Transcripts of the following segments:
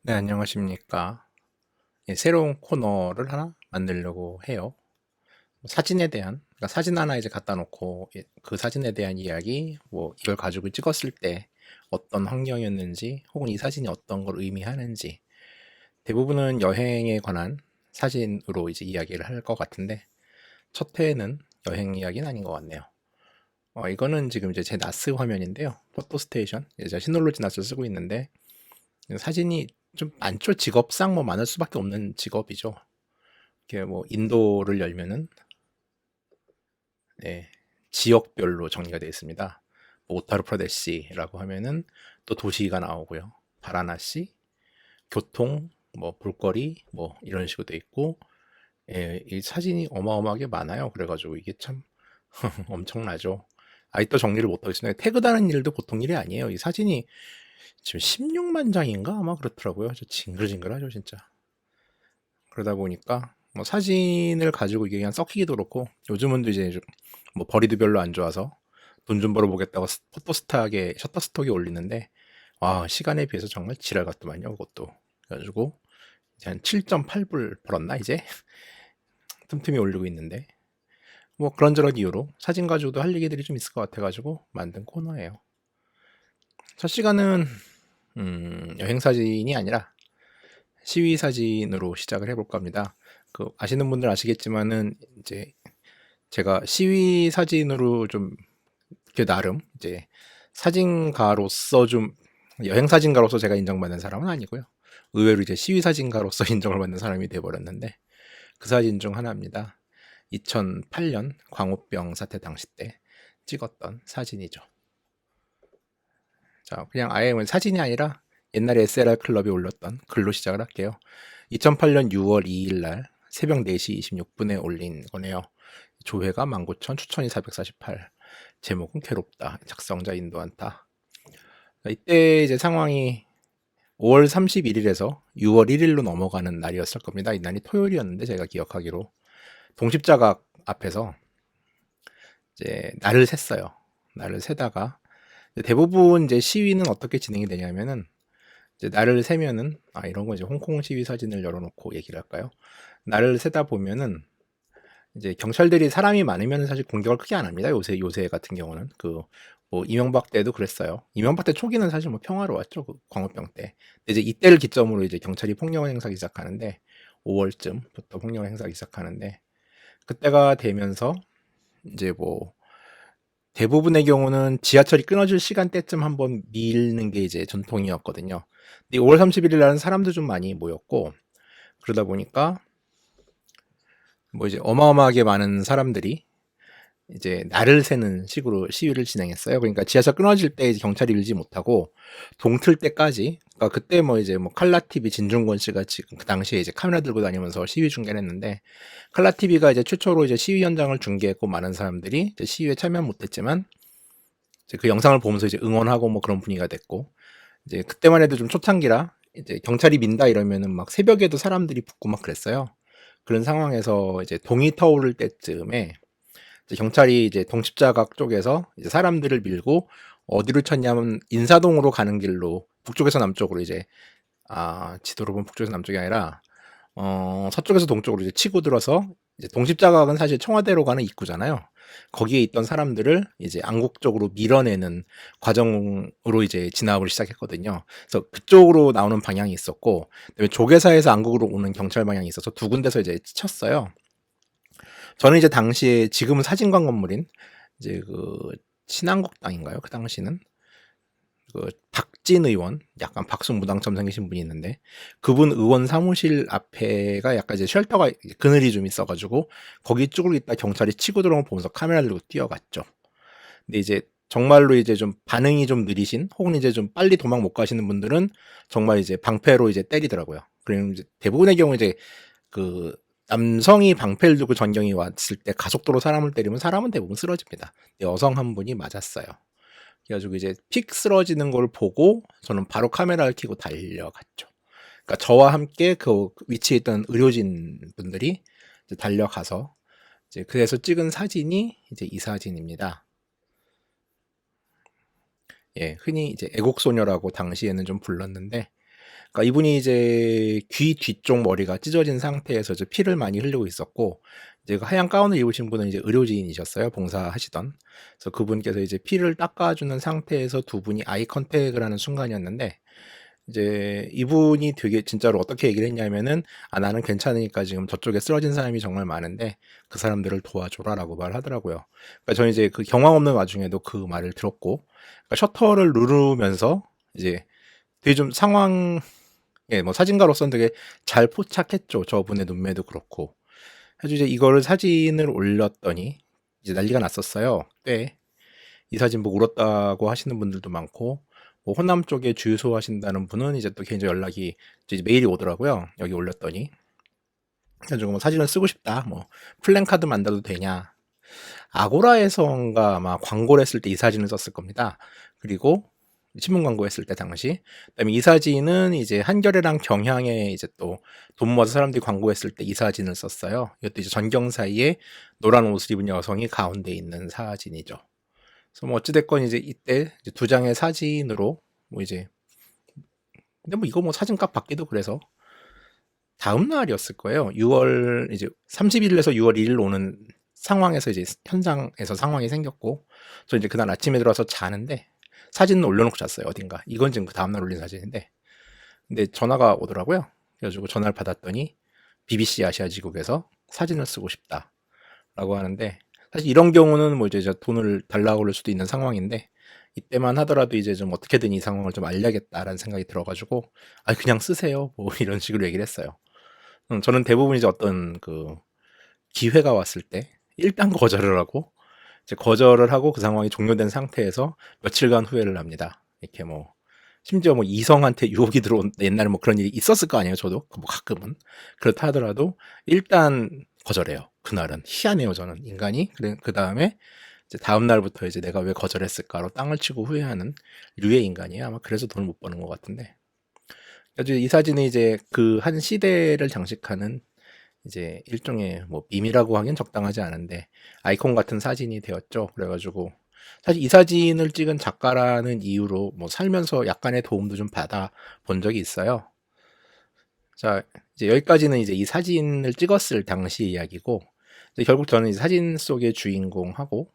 네, 안녕하십니까. 예, 새로운 코너를 하나 만들려고 해요. 사진에 대한, 그러니까 사진 하나 이제 갖다 놓고 그 사진에 대한 이야기, 뭐 이걸 가지고 찍었을 때 어떤 환경이었는지, 혹은 이 사진이 어떤 걸 의미하는지, 대부분은 여행에 관한 사진으로 이제 이야기를 할 것 같은데, 첫 회에는 여행 이야기는 아닌 것 같네요. 이거는 지금 이제 제 나스 화면인데요. 포토스테이션. 제가 시놀로지 나스 쓰고 있는데, 사진이 좀 많죠. 직업상 뭐 많을 수밖에 없는 직업이죠. 이렇게 뭐 인도를 열면은 네, 지역별로 정리가 되어 있습니다. 뭐 오타르프라데시라고 하면은 또 도시가 나오고요. 바라나시, 교통, 뭐 볼거리, 뭐 이런 식으로 되어 있고, 예, 이 사진이 어마어마하게 많아요. 그래가지고 이게 참 엄청나죠. 아직도 정리를 못하고 있습니다. 태그 다는 일도 보통 일이 아니에요. 이 사진이 지금 16만 장인가 아마 그렇더라고요. 저 징글징글하죠 진짜. 그러다 보니까 뭐 사진을 가지고 이게 그냥 썩히기도 그렇고, 요즘은 또 이제 뭐 벌이도 별로 안 좋아서 돈 좀 벌어보겠다고 포토스탁에 셔터스톡에 올리는데, 와, 시간에 비해서 정말 지랄 같더만요 그것도. 그래가지고 이제 한 7.8불 벌었나 이제 틈틈이 올리고 있는데, 뭐 그런저런 이유로 사진 가지고도 할 얘기들이 좀 있을 것 같아가지고 만든 코너예요. 첫 시간은 여행 사진이 아니라 시위 사진으로 시작을 해볼까 합니다. 그 아시는 분들 아시겠지만은 이제 제가 시위 사진으로 좀 그 나름 이제 사진가로서 좀, 여행 사진가로서 제가 인정받는 사람은 아니고요. 의외로 이제 시위 사진가로서 인정을 받는 사람이 돼버렸는데, 그 사진 중 하나입니다. 2008년 광우병 사태 당시 때 찍었던 사진이죠. 자, 그냥 아예 사진이 아니라 옛날에 SLR 클럽이 올렸던 글로 시작을 할게요. 2008년 6월 2일 날 새벽 4시 26분에 올린 거네요. 조회가 19,000, 추천이 448. 제목은 괴롭다. 작성자 인도한타. 이때 이제 상황이 5월 31일에서 6월 1일로 넘어가는 날이었을 겁니다. 이 날이 토요일이었는데 제가 기억하기로 동십자각 앞에서 이제 날을 셌어요. 날을 세다가 대부분 이제 시위는 어떻게 진행이 되냐면은, 이제 날을 세면은, 이런 거 이제 홍콩 시위 사진을 열어놓고 얘기를 할까요? 날을 세다 보면은 이제 경찰들이 사람이 많으면 사실 공격을 크게 안 합니다. 요새 같은 경우는 뭐 이명박 때도 그랬어요. 이명박 때 초기는 사실 뭐 평화로웠죠. 그 광우병 때. 근데 이제 이때를 기점으로 이제 경찰이 폭력을 행사하기 시작하는데, 5월쯤부터 폭력을 행사하기 시작하는데, 그때가 되면서 이제 뭐 대부분의 경우는 지하철이 끊어질 시간대쯤 한번 밀는 게 이제 전통이었거든요. 근데 5월 31일 날은 사람도 좀 많이 모였고, 그러다 보니까 뭐 이제 어마어마하게 많은 사람들이 이제 날을 새는 식으로 시위를 진행했어요. 그러니까 지하철 끊어질 때 이제 경찰이 밀지 못하고 동틀 때까지, 그러니까 그때 뭐 이제 뭐 칼라 TV 진중권 씨가 지금 그 당시에 이제 카메라 들고 다니면서 시위 중계를 했는데, 칼라 TV가 이제 최초로 이제 시위 현장을 중계했고, 많은 사람들이 이제 시위에 참여 못했지만 이제 그 영상을 보면서 이제 응원하고 뭐 그런 분위기가 됐고, 이제 그때만 해도 좀 초창기라 이제 경찰이 민다 이러면은 막 새벽에도 사람들이 붙고 막 그랬어요. 그런 상황에서 이제 동이 터오를 때쯤에 이제 경찰이 이제 동십자각 쪽에서 이제 사람들을 밀고 어디로 쳤냐면 인사동으로 가는 길로, 북쪽에서 남쪽으로 이제, 지도로 보면 북쪽에서 남쪽이 아니라 서쪽에서 동쪽으로 이제 치고 들어서, 이제 동십자각은 사실 청와대로 가는 입구잖아요. 거기에 있던 사람들을 이제 안국 쪽으로 밀어내는 과정으로 이제 진압을 시작했거든요. 그래서 그쪽으로 나오는 방향이 있었고, 그다음에 조계사에서 안국으로 오는 경찰 방향이 있어서 두 군데서 이제 쳤어요. 저는 이제 당시에 지금은 사진관 건물인 이제 그 친한국당인가요? 그 당시는 그 박진 의원, 약간 박수무당처럼 생기신 분이 있는데, 그분 의원 사무실 앞에가 약간 이제 쉘터가 그늘이 좀 있어가지고 거기 쪽으로 있다 경찰이 치고 들어온 거 보면서 카메라 들고 뛰어갔죠. 근데 이제 정말로 이제 좀 반응이 좀 느리신, 혹은 이제 좀 빨리 도망 못 가시는 분들은 정말 이제 방패로 이제 때리더라고요. 그리고 이제 대부분의 경우 이제 그 남성이 방패를 들고 전경이 왔을 때 가속도로 사람을 때리면 사람은 대부분 쓰러집니다. 여성 한 분이 맞았어요. 그래가지고 이제 픽 쓰러지는 걸 보고 저는 바로 카메라를 켜고 달려갔죠. 그러니까 저와 함께 그 위치에 있던 의료진 분들이 이제 달려가서 이제 그래서 찍은 사진이 이제 이 사진입니다. 예, 흔히 이제 애국소녀라고 당시에는 좀 불렀는데, 그러니까 이분이 이제 귀 뒤쪽 머리가 찢어진 상태에서 이제 피를 많이 흘리고 있었고, 이제 그 하얀 가운을 입으신 분은 이제 의료진이셨어요. 봉사하시던. 그래서 그분께서 이제 피를 닦아주는 상태에서 두 분이 아이 컨택을 하는 순간이었는데, 이제 이분이 되게 진짜로 어떻게 얘기를 했냐면은, 아, 나는 괜찮으니까 지금 저쪽에 쓰러진 사람이 정말 많은데 그 사람들을 도와줘라라고 말하더라고요. 그러니까 저는 이제 그 경황 없는 와중에도 그 말을 들었고, 그러니까 셔터를 누르면서 이제 되게 좀 상황, 예, 뭐 사진가로서는 되게 잘 포착했죠. 저분의 눈매도 그렇고. 아주 이제 이거를 사진을 올렸더니 이제 난리가 났었어요. 꽤. 이 사진 보고 울었다고 하시는 분들도 많고, 뭐 호남 쪽에 주유소 하신다는 분은 이제 또 개인적으로 연락이 이제 메일이 오더라고요. 여기 올렸더니. 그래가지고 뭐 사진을 쓰고 싶다. 뭐 플랜카드 만들어도 되냐. 아고라에서인가 아마 광고를 했을 때 이 사진을 썼을 겁니다. 그리고 신문 광고 했을 때 당시. 그다음에 이 사진은 이제 한겨레랑 경향에 이제 또 돈 모아서 사람들이 광고했을 때 이 사진을 썼어요. 이것도 이제 전경 사이에 노란 옷을 입은 여성이 가운데 있는 사진이죠. 그래서 뭐 어찌됐건 이제 이때 이제 두 장의 사진으로 뭐 이제, 근데 뭐 이거 뭐 사진값 받기도 그래서 다음 날이었을 거예요. 6월 이제 30일에서 6월 1일 오는 상황에서 이제 현장에서 상황이 생겼고, 저 이제 그날 아침에 들어와서 자는데 사진을 올려놓고 잤어요. 어딘가. 이건 지금 그 다음날 올린 사진인데, 근데 전화가 오더라고요. 그래가지고 전화를 받았더니 BBC 아시아지국에서 사진을 쓰고 싶다라고 하는데, 사실 이런 경우는 뭐 이제 돈을 달라고 그럴 수도 있는 상황인데, 이때만 하더라도 이제 좀 어떻게든 이 상황을 좀 알려야겠다라는 생각이 들어가지고, 아, 그냥 쓰세요. 뭐 이런 식으로 얘기를 했어요. 저는 대부분 이제 어떤 그 기회가 왔을 때 일단 거절을 하고, 이제 거절을 하고 그 상황이 종료된 상태에서 며칠간 후회를 합니다. 이렇게 뭐 심지어 뭐 이성한테 유혹이 들어온, 옛날에 뭐 그런 일이 있었을 거 아니에요. 저도 뭐 가끔은. 그렇다 하더라도 일단 거절해요. 그날은 희한해요. 저는 인간이. 그래, 그 다음에 이제 다음 날부터 이제 내가 왜 거절했을까로 땅을 치고 후회하는 류의 인간이에요. 아마 그래서 돈을 못 버는 것 같은데. 그래서 이 사진은 이제 그 한 시대를 장식하는 이제 일종의 뭐 밈이라고 하긴 적당하지 않은데 아이콘 같은 사진이 되었죠. 그래가지고 사실 이 사진을 찍은 작가라는 이유로 뭐 살면서 약간의 도움도 좀 받아 본 적이 있어요. 자, 이제 여기까지는 이제 이 사진을 찍었을 당시 이야기고, 이제 결국 저는 이 사진 속의 주인공하고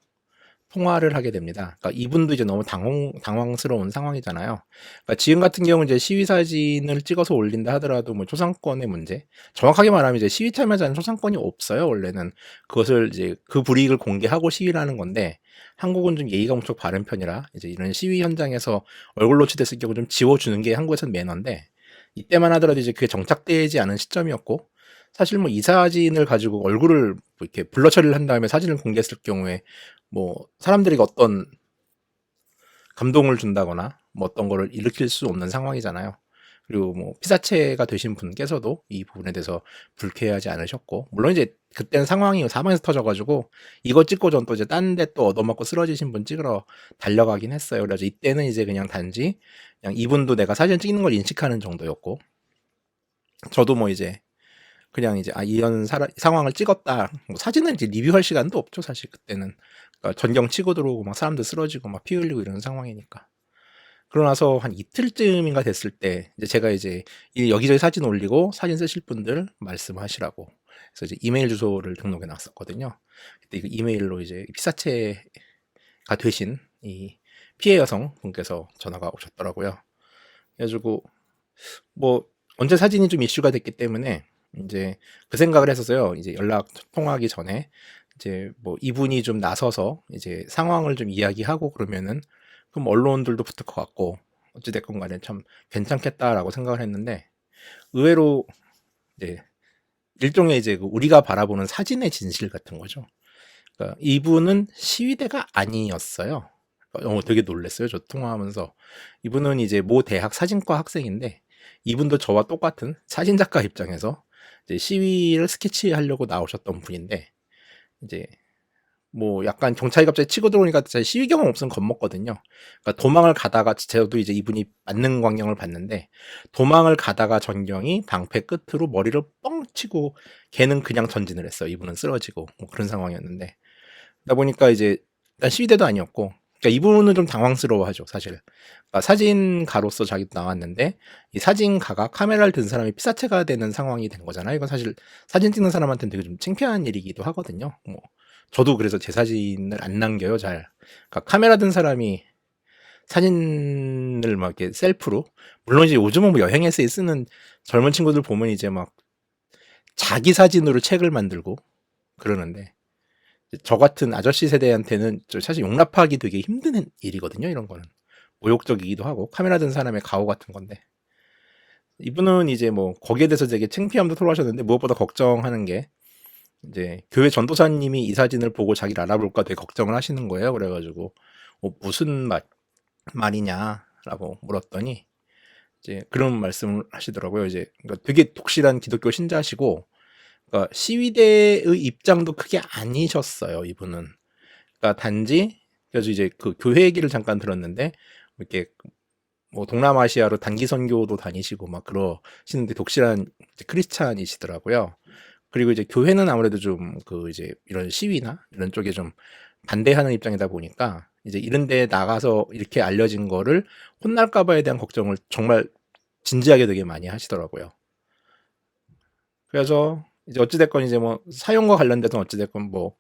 통화를 하게 됩니다. 그러니까 이분도 이제 너무 당황스러운 상황이잖아요. 그러니까 지금 같은 경우는 이제 시위 사진을 찍어서 올린다 하더라도 뭐 초상권의 문제, 정확하게 말하면 이제 시위 참여자는 초상권이 없어요. 원래는 그것을 이제 그 불이익을 공개하고 시위를 하는 건데, 한국은 좀 예의가 엄청 바른 편이라 이제 이런 시위 현장에서 얼굴 노출됐을 경우 좀 지워주는 게 한국에서는 매너인데, 이때만 하더라도 이제 그게 정착되지 않은 시점이었고, 사실 뭐 이 사진을 가지고 얼굴을 뭐 이렇게 블러 처리를 한 다음에 사진을 공개했을 경우에 뭐 사람들에게 어떤 감동을 준다거나 뭐 어떤 거를 일으킬 수 없는 상황이잖아요. 그리고 뭐 피사체가 되신 분께서도 이 부분에 대해서 불쾌하지 않으셨고, 물론 이제 그때는 상황이 사방에서 터져가지고 이거 찍고 전 또 이제 딴 데 또 얻어맞고 쓰러지신 분 찍으러 달려가긴 했어요. 그래서 이때는 이제 그냥 단지 그냥 이분도 내가 사진 찍는 걸 인식하는 정도였고, 저도 뭐 이제 그냥 이제 아, 이런 상황을 찍었다. 뭐 사진은 이제 리뷰할 시간도 없죠, 사실 그때는. 그러니까 전경 치고 들어오고 막 사람들 쓰러지고 막 피 흘리고 이런 상황이니까. 그러고 나서 한 이틀쯤인가 됐을 때 이제 제가 이제 여기저기 사진 올리고 사진 쓰실 분들 말씀하시라고. 그래서 이제 이메일 주소를 등록해 놨었거든요. 그때 그 이메일로 이제 피사체가 되신 이 피해 여성 분께서 전화가 오셨더라고요. 그래가지고 뭐 언제 사진이 좀 이슈가 됐기 때문에 이제 그 생각을 했었어요. 이제 연락 통화하기 전에 이제 뭐 이분이 좀 나서서 이제 상황을 좀 이야기하고 그러면은 그럼 언론들도 붙을 것 같고 어찌됐건 간에 참 괜찮겠다라고 생각을 했는데, 의외로 이제 일종의 이제 그 우리가 바라보는 사진의 진실 같은 거죠. 그러니까 이분은 시위대가 아니었어요. 되게 놀랐어요. 저 통화하면서. 이분은 이제 모 대학 사진과 학생인데, 이분도 저와 똑같은 사진작가 입장에서 이제 시위를 스케치하려고 나오셨던 분인데, 이제 뭐 약간 경찰이 갑자기 치고 들어오니까 제가 시위 경험 없으면 겁먹거든요. 그러니까 도망을 가다가, 저도 이제 이분이 맞는 광경을 봤는데, 도망을 가다가 전경이 방패 끝으로 머리를 뻥 치고 걔는 그냥 전진을 했어요. 이분은 쓰러지고 뭐 그런 상황이었는데, 그러다 보니까 이제 일단 시위대도 아니었고, 그러니까 이분은 좀 당황스러워하죠, 사실. 그러니까 사진가로서 자기도 나왔는데 이 사진가가 카메라를 든 사람이 피사체가 되는 상황이 된 거잖아요. 이건 사실 사진 찍는 사람한테는 되게 좀 창피한 일이기도 하거든요. 뭐 저도 그래서 제 사진을 안 남겨요, 잘. 그러니까 카메라 든 사람이 사진을 막 이렇게 셀프로, 물론 이제 요즘은 뭐 여행 에세이 쓰는 젊은 친구들 보면 이제 막 자기 사진으로 책을 만들고 그러는데, 저 같은 아저씨 세대한테는 사실 용납하기 되게 힘든 일이거든요. 이런 거는 모욕적이기도 하고 카메라 든 사람의 가오 같은 건데, 이분은 이제 뭐 거기에 대해서 되게 창피함도 토로하셨는데, 무엇보다 걱정하는 게 이제 교회 전도사님이 이 사진을 보고 자기를 알아볼까 되게 걱정을 하시는 거예요. 그래가지고 무슨 말이냐라고 물었더니 이제 그런 말씀을 하시더라고요. 이제 그러니까 되게 독실한 기독교 신자시고, 그러니까 시위대의 입장도 크게 아니셨어요, 이분은. 그러니까 단지, 그래서 이제 그 교회 얘기를 잠깐 들었는데 이렇게 뭐 동남아시아로 단기 선교도 다니시고 막 그러시는데 독실한 크리스찬이시더라고요. 그리고 이제 교회는 아무래도 좀 그 이제 이런 시위나 이런 쪽에 좀 반대하는 입장이다 보니까 이제 이런 데 나가서 이렇게 알려진 거를 혼날까 봐에 대한 걱정을 정말 진지하게 되게 많이 하시더라고요. 그래서 이제 어찌됐건 이제 뭐 사용과 관련돼서 어찌됐건 뭐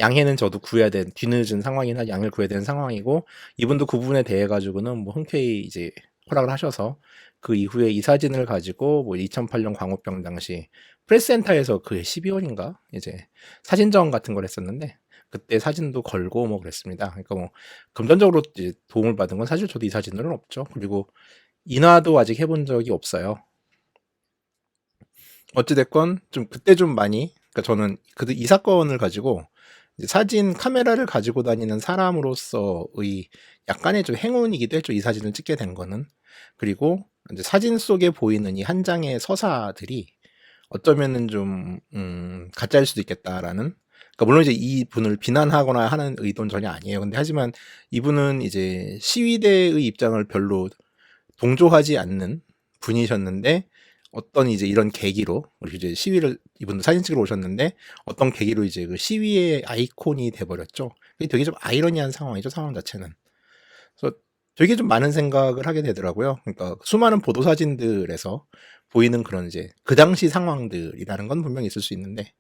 양해는 저도 구해야 된, 뒤늦은 상황이나 양을 구해야 되는 상황이고, 이분도 그 부분에 대해 가지고는 뭐 흔쾌히 이제 허락을 하셔서 그 이후에 이 사진을 가지고 뭐 2008년 광우병 당시 프레스센터에서 그 12월인가 이제 사진전 같은 걸 했었는데 그때 사진도 걸고 뭐 그랬습니다. 그러니까 뭐 금전적으로 이제 도움을 받은 건 사실 저도 이 사진으로는 없죠. 그리고 인화도 아직 해본 적이 없어요. 어찌됐건 좀 그때 좀 많이, 그러니까 저는 이 사건을 가지고 이제 사진 카메라를 가지고 다니는 사람으로서의 약간의 좀 행운이기도 했죠. 이 사진을 찍게 된 거는. 그리고 이제 사진 속에 보이는 이 한 장의 서사들이 어쩌면은 좀 가짜일 수도 있겠다라는. 그러니까 물론 이제 이분을 비난하거나 하는 의도는 전혀 아니에요. 근데 하지만 이분은 이제 시위대의 입장을 별로 동조하지 않는 분이셨는데, 어떤 이제 이런 계기로 우리 이제 시위를, 이분도 사진 찍으러 오셨는데 어떤 계기로 이제 그 시위의 아이콘이 돼버렸죠. 이게 되게 좀 아이러니한 상황이죠, 상황 자체는. 그래서 되게 좀 많은 생각을 하게 되더라고요. 그러니까 수많은 보도 사진들에서 보이는 그런 이제 그 당시 상황들이라는 건 분명히 있을 수 있는데,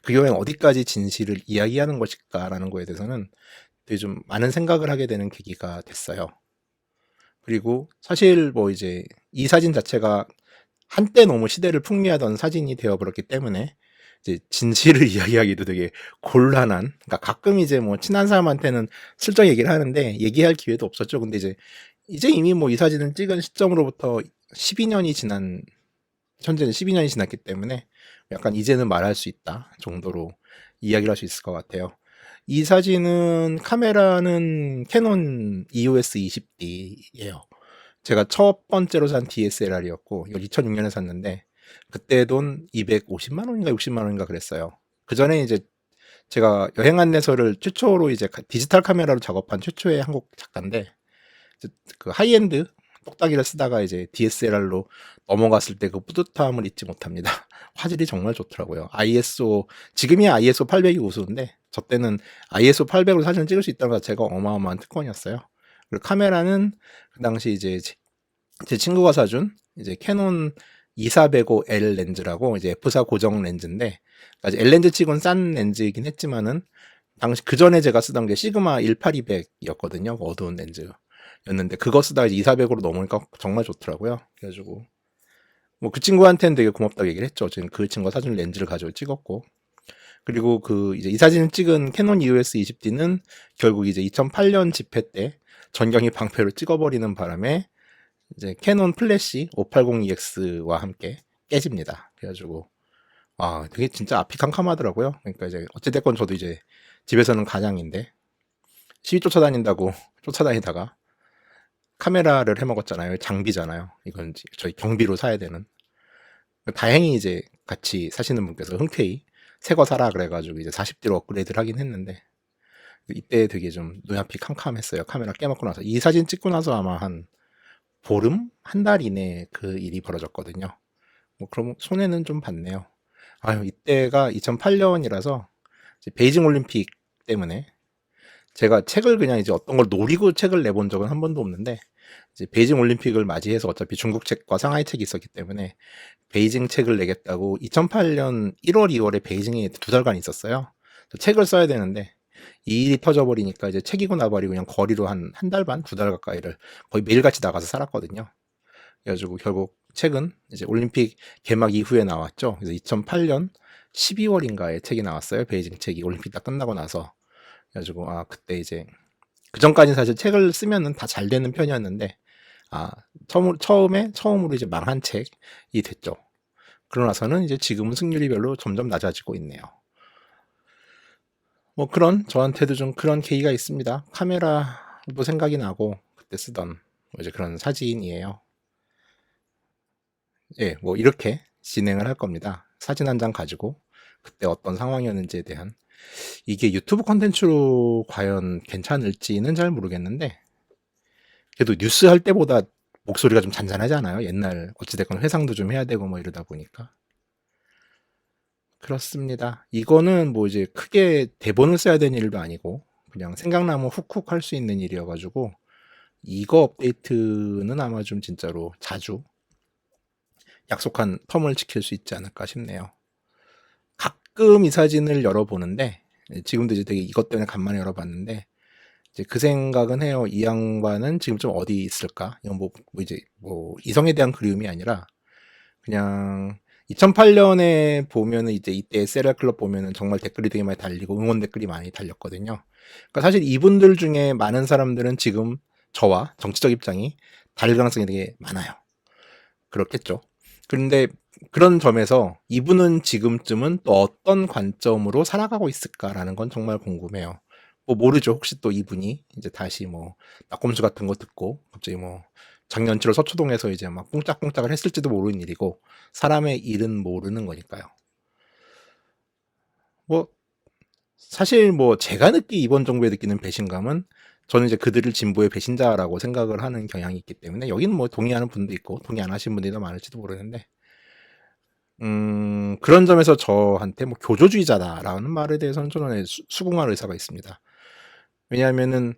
그 경우에 어디까지 진실을 이야기하는 것일까라는 거에 대해서는 되게 좀 많은 생각을 하게 되는 계기가 됐어요. 그리고 사실 뭐 이제 이 사진 자체가 한때 너무 시대를 풍미하던 사진이 되어버렸기 때문에 이제 진실을 이야기하기도 되게 곤란한, 그러니까 가끔 이제 뭐 친한 사람한테는 슬쩍 얘기를 하는데 얘기할 기회도 없었죠. 근데 이제 이미 뭐 이 사진을 찍은 시점으로부터 12년이 지난, 현재는 12년이 지났기 때문에 약간 이제는 말할 수 있다 정도로 이야기를 할 수 있을 것 같아요. 이 사진은 카메라는 캐논 EOS 20D예요. 제가 첫 번째로 산 DSLR이었고 이걸 2006년에 샀는데 그때 돈 250만 원인가 60만 원인가 그랬어요. 그 전에 이제 제가 여행 안내서를 최초로 이제 디지털 카메라로 작업한 최초의 한국 작가인데, 그 하이엔드 똑딱이를 쓰다가 이제 DSLR로 넘어갔을 때 그 뿌듯함을 잊지 못합니다. 화질이 정말 좋더라고요. ISO, 지금이야 ISO 800이 우수인데 저 때는 ISO 800으로 사진을 찍을 수 있다는 것 자체가 어마어마한 특권이었어요. 그리고 카메라는 그 당시 이제 제 친구가 사준 이제 캐논 2405L 렌즈라고 이제 F4 고정 렌즈인데, L 렌즈 치곤 싼 렌즈이긴 했지만은 당시 그 전에 제가 쓰던 게 시그마 18200이었거든요. 어두운 렌즈였는데 그거 쓰다가 이제 2400으로 넘으니까 정말 좋더라고요. 그래가지고 뭐 그 친구한테는 되게 고맙다고 얘기를 했죠. 지금 그 친구가 사준 렌즈를 가지고 찍었고, 그리고 그 이제 이 사진을 찍은 캐논 EOS 20D는 결국 이제 2008년 집회 때 전경이 방패로 찍어버리는 바람에 이제 캐논 플래시 580EX와 함께 깨집니다. 그래가지고 되게 진짜 앞이 캄캄하더라고요. 그러니까 이제 어찌됐건 저도 이제 집에서는 가장인데 시위 쫓아다닌다고 쫓아다니다가 카메라를 해먹었잖아요. 장비잖아요. 이건 저희 경비로 사야 되는. 다행히 이제 같이 사시는 분께서 흔쾌히 새 거 사라 그래가지고 이제 40D로 업그레이드를 하긴 했는데, 이때 되게 좀 눈앞이 캄캄했어요. 카메라 깨먹고 나서. 이 사진 찍고 나서 아마 한 보름? 한 달 이내에 그 일이 벌어졌거든요. 뭐 그럼 손해는 좀 봤네요. 이때가 2008년이라서 베이징 올림픽 때문에 제가 책을 그냥 이제 어떤 걸 노리고 책을 내본 적은 한 번도 없는데, 이제 베이징 올림픽을 맞이해서 어차피 중국 책과 상하이 책이 있었기 때문에 베이징 책을 내겠다고 2008년 1월, 2월에 베이징에 2달간 있었어요. 책을 써야 되는데 이 일이 터져버리니까 이제 책이고 나발이고 그냥 거리로 한 달 반, 2달 가까이를 거의 매일같이 나가서 살았거든요. 그래가지고 결국 책은 이제 올림픽 개막 이후에 나왔죠. 그래서 2008년 12월인가에 책이 나왔어요. 베이징 책이 올림픽 딱 끝나고 나서. 그래가지고 그때 이제 그 전까지는 사실 책을 쓰면은 다 잘 되는 편이었는데 처음으로 이제 망한 책이 됐죠. 그러고 나서는 이제 지금은 승률이 별로 점점 낮아지고 있네요. 뭐 그런 저한테도 좀 그런 계기가 있습니다. 카메라도 생각이 나고 그때 쓰던 뭐 이제 그런 사진이에요. 예, 뭐 이렇게 진행을 할 겁니다. 사진 한 장 가지고 그때 어떤 상황이었는지에 대한 이게 유튜브 컨텐츠로 과연 괜찮을지는 잘 모르겠는데 그래도 뉴스 할 때보다 목소리가 좀 잔잔하지 않아요? 옛날 어찌됐건 회상도 좀 해야 되고 뭐 이러다 보니까. 그렇습니다. 이거는 뭐 이제 크게 대본을 써야 되는 일도 아니고 그냥 생각나면 훅훅 할 수 있는 일이어가지고 이거 업데이트는 아마 좀 진짜로 자주 약속한 텀을 지킬 수 있지 않을까 싶네요. 가끔 이 사진을 열어보는데 지금도 이제 되게 이것 때문에 간만에 열어봤는데 이제 그 생각은 해요. 이 양반은 지금 좀 어디 있을까? 이건 뭐 이제 뭐 이성에 대한 그리움이 아니라 그냥 2008년에 보면은 이제 이때 세라 클럽 보면은 정말 댓글이 되게 많이 달리고 응원 댓글이 많이 달렸거든요. 그러니까 사실 이분들 중에 많은 사람들은 지금 저와 정치적 입장이 다를 가능성이 되게 많아요. 그렇겠죠. 그런데 그런 점에서 이분은 지금쯤은 또 어떤 관점으로 살아가고 있을까라는 건 정말 궁금해요. 뭐 모르죠. 혹시 또 이분이 이제 다시 뭐 낙곰수 같은 거 듣고 갑자기 뭐 작년 7월 서초동에서 이제 막 뽕짝뽕짝을 했을지도 모르는 일이고 사람의 일은 모르는 거니까요. 뭐 사실 뭐 제가 이번 정부에 느끼는 배신감은 저는 이제 그들을 진보의 배신자라고 생각을 하는 경향이 있기 때문에 여기는 뭐 동의하는 분도 있고 동의 안 하시는 분들이 더 많을지도 모르는데 그런 점에서 저한테 뭐 교조주의자다라는 말에 대해서는 저는 수긍할 의사가 있습니다. 왜냐하면은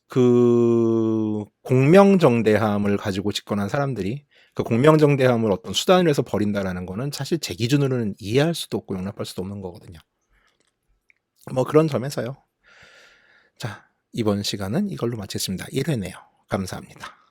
그 공명정대함을 가지고 집권한 사람들이 그 공명정대함을 어떤 수단으로 해서 버린다라는 거는 사실 제 기준으로는 이해할 수도 없고 용납할 수도 없는 거거든요. 뭐 그런 점에서요. 자, 이번 시간은 이걸로 마치겠습니다. 1회네요. 감사합니다.